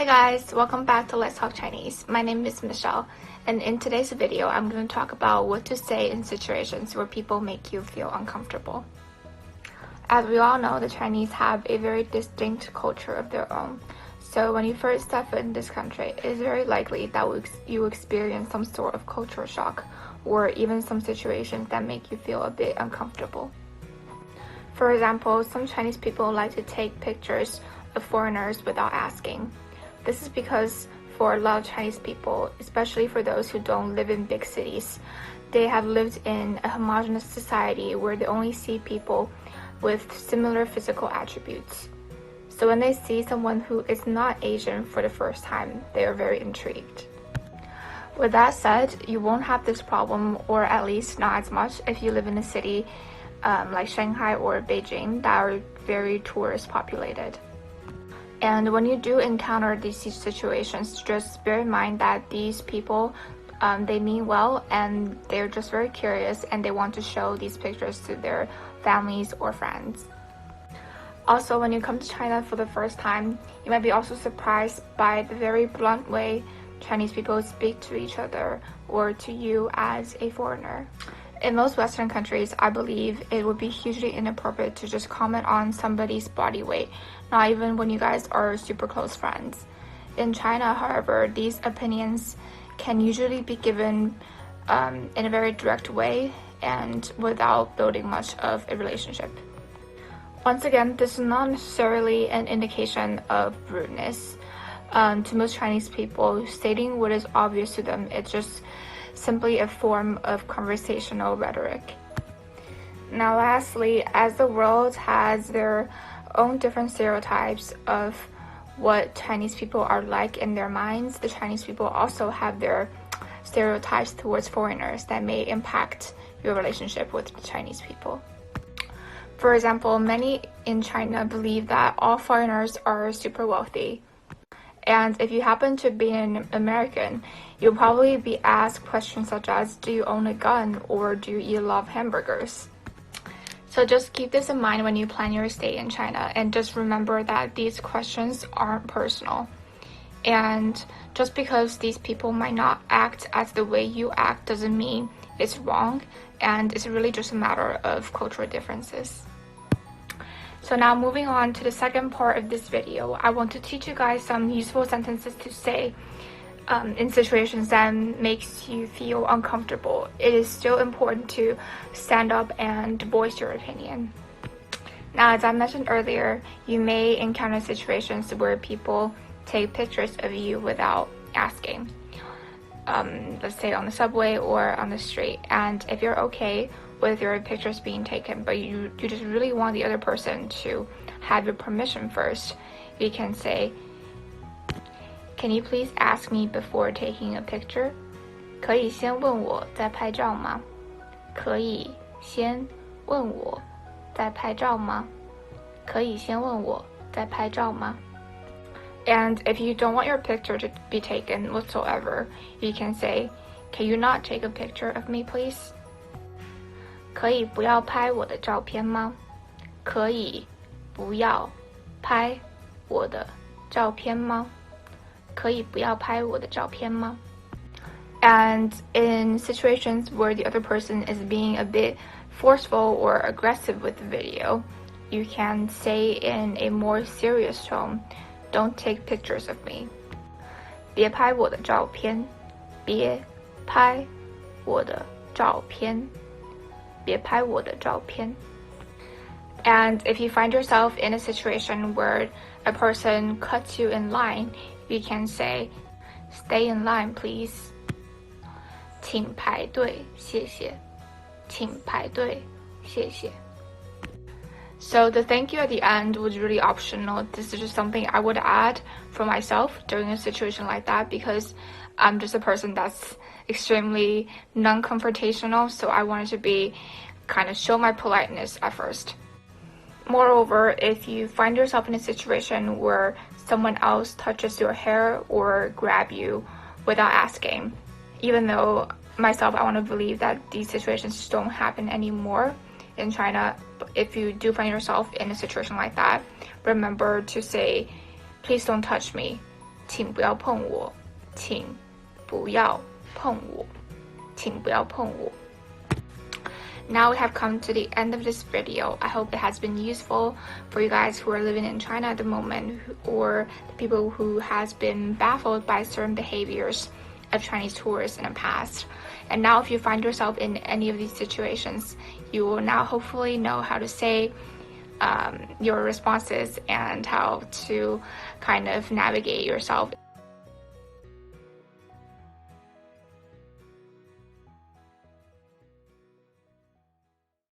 Hi guys, welcome back to Let's Talk Chinese. My name is Michelle, and in today's video, I'm going to talk about what to say in situations where people make you feel uncomfortable. As we all know, the Chinese have a very distinct culture of their own. So when you first step in this country, it is very likely that you experience some sort of cultural shock or even some situations that make you feel a bit uncomfortable. For example, some Chinese people like to take pictures of foreigners without asking. This is because for a lot of Chinese people, especially for those who don't live in big cities, they have lived in a homogenous society where they only see people with similar physical attributes. So when they see someone who is not Asian for the first time, they are very intrigued. With that said, you won't have this problem, or at least not as much, if you live in a city like Shanghai or Beijing that are very tourist populated. And when you do encounter these situations, just bear in mind that these people, they mean well and they're just very curious and they want to show these pictures to their families or friends. Also, when you come to China for the first time, you might be also surprised by the very blunt way Chinese people speak to each other or to you as a foreigner. In most Western countries, I believe it would be hugely inappropriate to just comment on somebody's body weight, not even when you guys are super close friends. In China, however, these opinions can usually be given in a very direct way and without building much of a relationship. Once again, this is not necessarily an indication of rudeness. To most Chinese people, stating what is obvious to them, it's just simply a form of conversational rhetoric. Now lastly, as the world has their own different stereotypes of what Chinese people are like in their minds, the Chinese people also have their stereotypes towards foreigners that may impact your relationship with Chinese people. For example, many in China believe that all foreigners are super wealthy. And if you happen to be an American, you'll probably be asked questions such as, do you own a gun or do you eat a lot of hamburgers? So just keep this in mind when you plan your stay in China, and just remember that these questions aren't personal. And just because these people might not act as the way you act doesn't mean it's wrong, and it's really just a matter of cultural differences. So now moving on to the second part of this video, I want to teach you guys some useful sentences to say in situations that makes you feel uncomfortable. It is still important to stand up and voice your opinion. Now, as I mentioned earlier, you may encounter situations where people take pictures of you without asking. Let's say on the subway or on the street, and if you're okay with your pictures being taken, but you just really want the other person to have your permission first, you can say, can you please ask me before taking a picture? 可以先问我再拍照吗？可以先问我再拍照吗？可以先问我再拍照吗？ And if you don't want your picture to be taken whatsoever, you can say, can you not take a picture of me, please? 可以不要拍我的照片吗？可以不要拍我的照片吗？可以不要拍我的照片吗？ And in situations where the other person is being a bit forceful or aggressive with the video, you can say in a more serious tone, don't take pictures of me. 别拍我的照片，别拍我的照片，别拍我的照片。 And if you find yourself in a situation where a person cuts you in line, you can say, stay in line, please. 请排队，谢谢。请排队，谢谢。So the thank you at the end was really optional. This is just something I would add for myself during a situation like that, because I'm just a person that's extremely non-confrontational, so I wanted to be kind of show my politeness at first. Moreover, if you find yourself in a situation where someone else touches your hair or grab you without asking, even though myself, I want to believe that these situations don't happen anymore in China, if you do find yourself in a situation like that, remember to say, please don't touch me. 请不要碰我，请不要碰我，请不要碰我。Now we have come to the end of this video. I hope it has been useful for you guys who are living in China at the moment, or the people who has been baffled by certain behaviors of Chinese tourists in the past. And now if you find yourself in any of these situations, you will now hopefully know how to say your responses and how to kind of navigate yourself